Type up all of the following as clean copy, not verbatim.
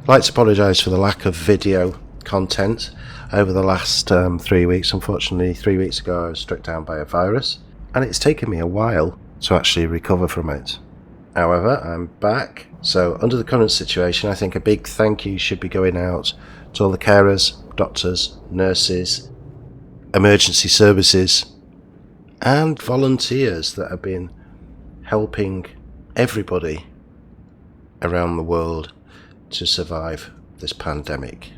like to apologise for the lack of video content over the last 3 weeks. Unfortunately, 3 weeks ago I was struck down by a virus, and it's taken me a while to actually recover from it. However, I'm back, so under the current situation I think a big thank you should be going out to all the carers, doctors, nurses, emergency services and volunteers that have been helping everybody around the world to survive this pandemic.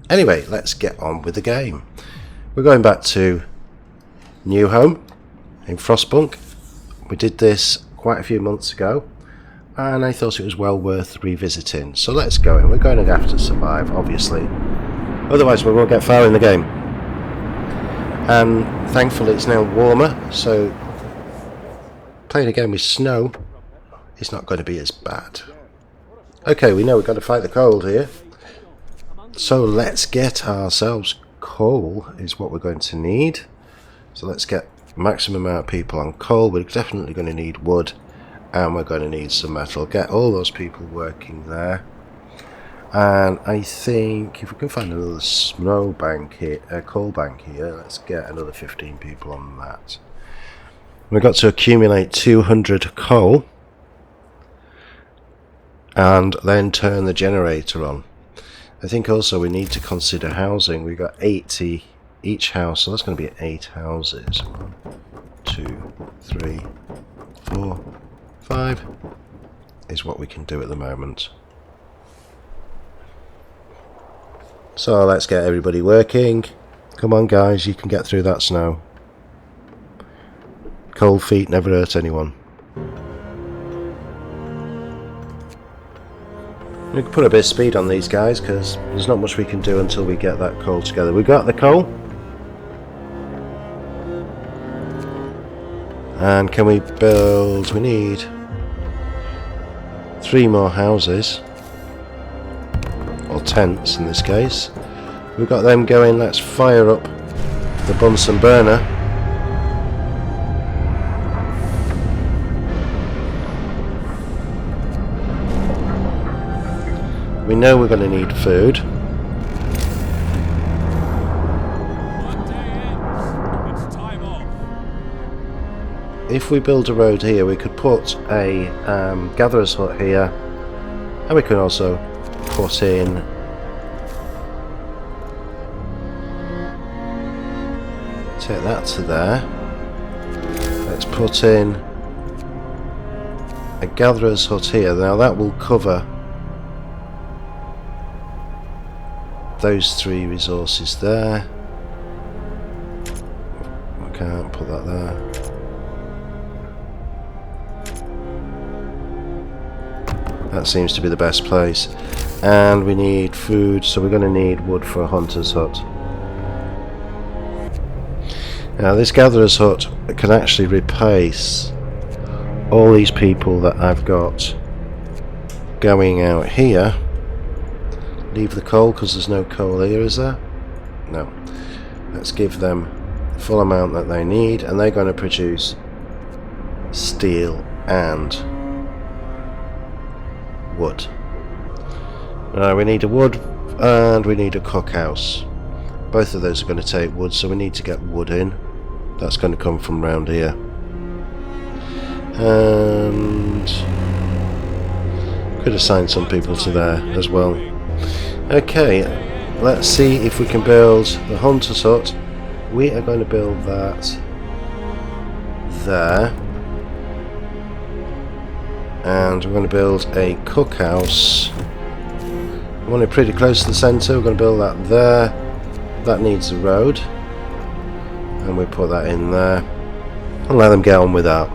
Anyway, let's get on with the game. We're going back to New Home in Frostpunk. We did this quite a few months ago and I thought it was well worth revisiting. So let's go in. We're going to have to survive, obviously. Otherwise we won't get far in the game. And thankfully it's now warmer, so playing a game with snow is not going to be as bad. Okay, we know we've got to fight the cold here. So let's get ourselves coal is what we're going to need. So let's get maximum amount of people on coal. We're definitely going to need wood and we're going to need some metal. Get all those people working there. And I think if we can find another snow bank here, a coal bank here, let's get another 15 people on that. We've got to accumulate 200 coal and then turn the generator on. I think also we need to consider housing. We've got 80 each house, so that's going to be 8 houses. 1, 2, 3, 4, 5 is what we can do at the moment. So let's get everybody working. Come on guys, you can get through that snow. Cold feet never hurt anyone. We can put a bit of speed on these guys because there's not much we can do until we get that coal together. We got the coal. And can we build? We need 3 more houses. Or tents in this case. We've got them going. Let's fire up the Bunsen burner. We know we're going to need food. If we build a road here, we could put a gatherer's hut here, and we can also put in take that to there. Let's put in a gatherer's hut here. Now that will cover those 3 resources there. I can't put that there. That seems to be the best place. And we need food, so we're going to need wood for a hunter's hut. Now this gatherer's hut can actually replace all these people that I've got going out here. Leave the coal because there's no coal here, is there? No. Let's give them the full amount that they need, and they're going to produce steel and wood. We need a wood and we need a cookhouse. Both of those are going to take wood, so we need to get wood in. That's going to come from round here. And could assign some people to there as well. Okay, let's see if we can build the hunter's hut. We are going to build that there. And we're going to build a cookhouse. We want it pretty close to the centre. We're going to build that there. That needs a road. And we put that in there. And let them get on with that.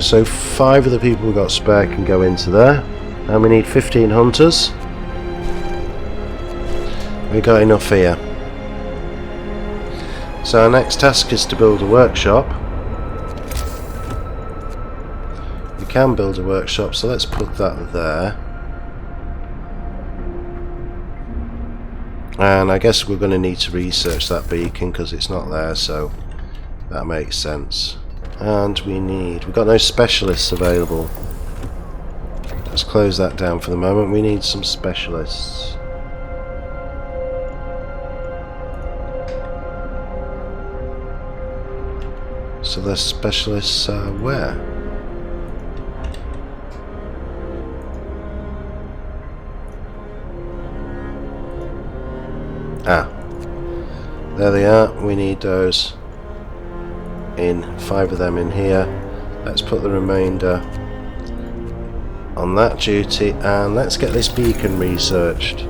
So 5 of the people we've got spare can go into there. And we need 15 hunters. We got enough here. So our next task is to build a workshop. We can build a workshop, so let's put that there. And I guess we're going to need to research that beacon because it's not there, so that makes sense. And we've got no specialists available. let's close that down for the moment. We need some specialists. So the specialists are where? Ah, there they are. We need those in, 5 of them in here. Let's put the remainder on that duty, and let's get this beacon researched.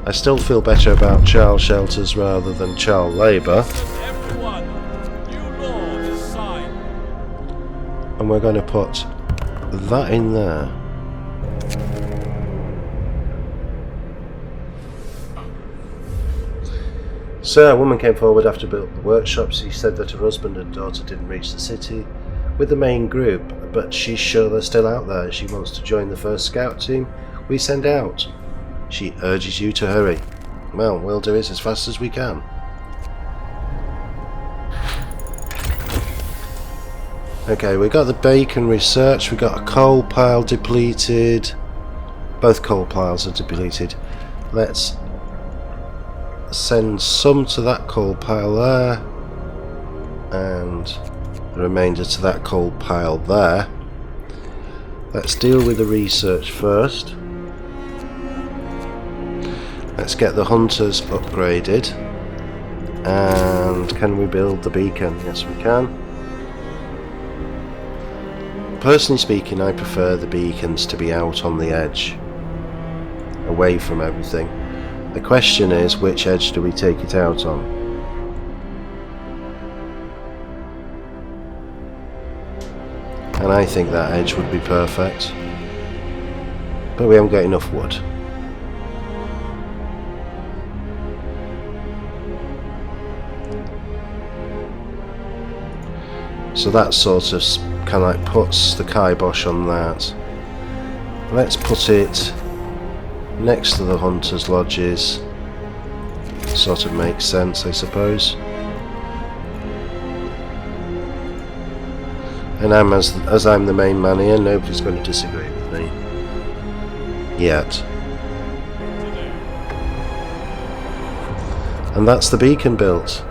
I still feel better about child shelters rather than child labour. And we're going to put that in there. So a woman came forward after built the workshop. She said that her husband and daughter didn't reach the city with the main group, but she's sure they're still out there. She wants to join the first scout team we send out. She urges you to hurry. Well, we'll do it as fast as we can. Okay, we got the bacon research, we got a coal pile depleted. Both coal piles are depleted. Let's send some to that coal pile there, and the remainder to that coal pile there. Let's deal with the research first. Let's get the hunters upgraded. And can we build the beacon? Yes, we can. Personally speaking, I prefer the beacons to be out on the edge, away from everything. The question is, which edge do we take it out on? And I think that edge would be perfect, but we haven't got enough wood. So that sort of kind of like puts the kibosh on that. Let's put it next to the hunters' lodges. Sort of makes sense, I suppose. And as I'm the main man here, nobody's going to disagree with me. Yet. And that's the beacon built.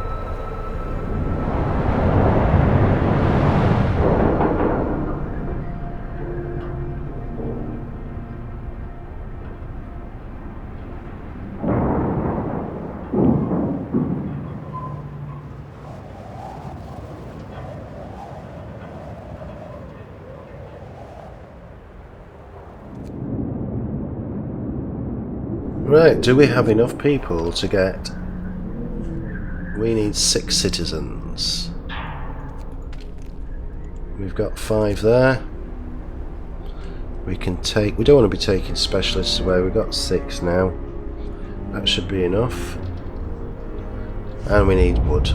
Right, do we have enough people to get... We need 6 citizens. We've got 5 there. We can take... We don't want to be taking specialists away. We've got 6 now. That should be enough. And we need wood.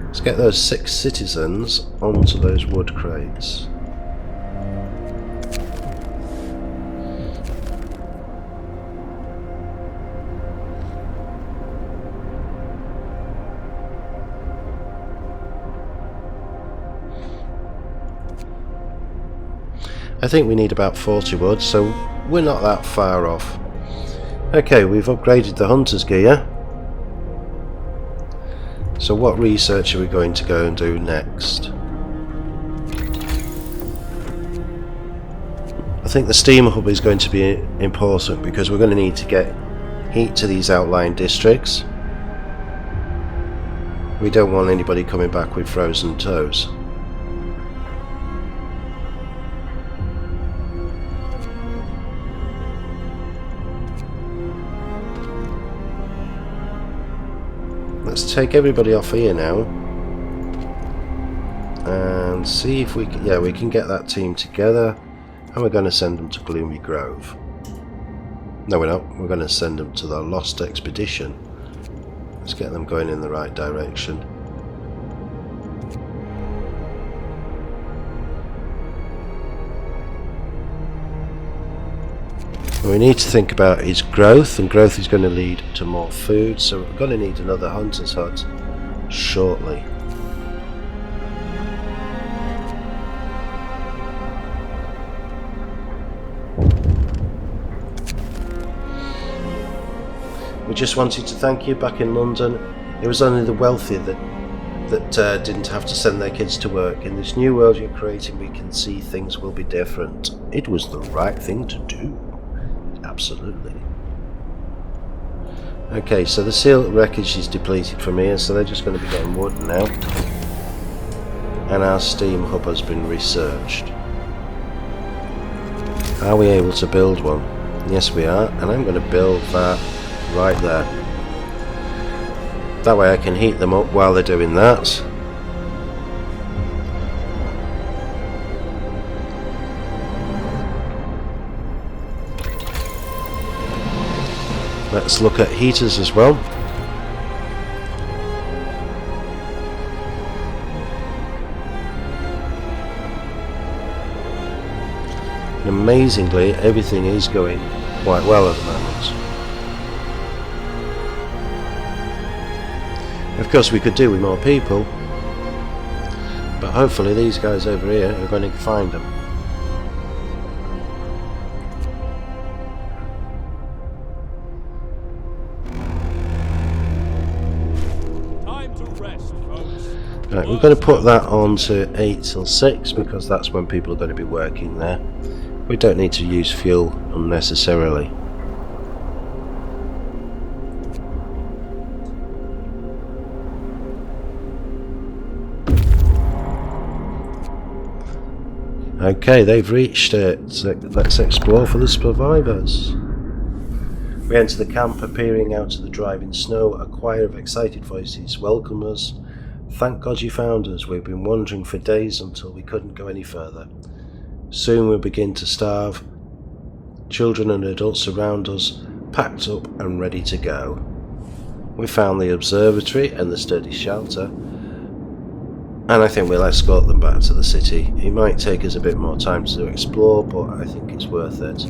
Let's get those 6 citizens onto those wood crates. I think we need about 40 wood, so we're not that far off. Okay, we've upgraded the hunter's gear. So what research are we going to go and do next? I think the steam hub is going to be important because we're going to need to get heat to these outlying districts. We don't want anybody coming back with frozen toes. Let's take everybody off here now and see if we can, yeah, we can get that team together, and we're going to send them to Gloomy Grove. No, we're not. We're going to send them to the Lost Expedition. Let's get them going in the right direction. We need to think about his growth, and growth is going to lead to more food, so we're going to need another hunter's hut shortly. We just wanted to thank you. Back in London, it was only the wealthy that didn't have to send their kids to work. In this new world you're creating, we can see things will be different. It was the right thing to do. Absolutely. Okay, so the seal wreckage is depleted from here, so they're just going to be getting wood now. And our steam hub has been researched. Are we able to build one? Yes, we are, and I'm going to build that right there. That way I can heat them up while they're doing that. Let's look at heaters as well. And amazingly, everything is going quite well at the moment. Of course we could do with more people, but hopefully these guys over here are going to find them. Time to rest, folks. Right, we're going to put that on to 8 till 6 because that's when people are going to be working there. We don't need to use fuel unnecessarily. Okay, they've reached it. So let's explore for the survivors. We enter the camp, appearing out of the driving snow. A choir of excited voices welcome us. Thank God you found us. We've been wandering for days until we couldn't go any further. Soon we'll begin to starve. Children and adults surround us, packed up and ready to go. We found the observatory and the sturdy shelter, and I think we'll escort them back to the city. It might take us a bit more time to explore, but I think it's worth it.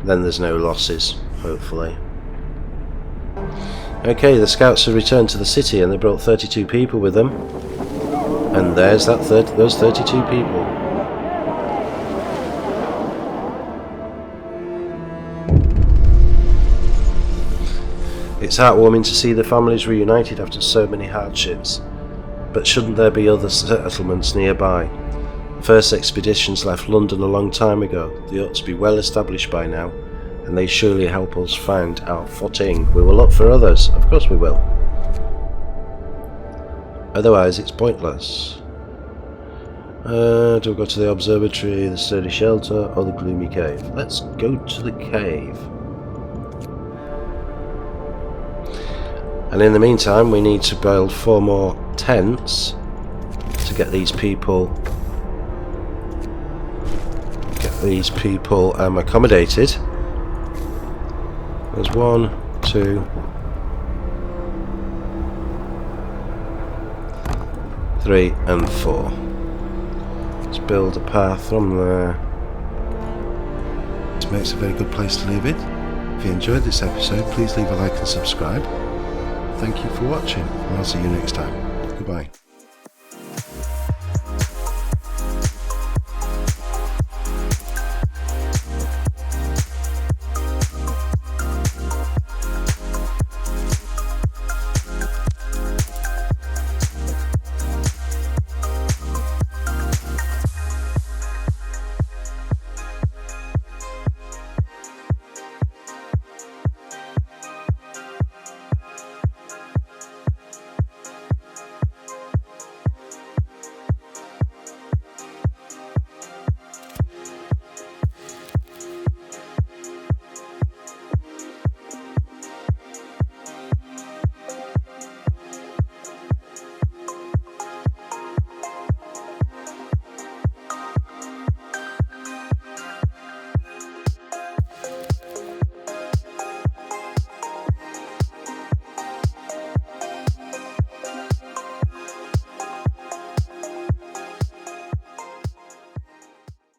Then there's no losses, hopefully. Okay, the scouts have returned to the city and they brought 32 people with them. And there's those 32 people. It's heartwarming to see the families reunited after so many hardships. But shouldn't there be other settlements nearby? The first expeditions left London a long time ago. They ought to be well established by now, and they surely help us find our footing. We will look for others, of course we will. Otherwise it's pointless. Do we go to the observatory, the sturdy shelter, or the gloomy cave? Let's go to the cave. And in the meantime we need to build 4 more tents to get these people accommodated. There's 1, 2, 3 and 4. Let's build a path from there. This makes a very good place to live in. If you enjoyed this episode, please leave a like and subscribe. Thank you for watching, and I'll see you next time. Goodbye.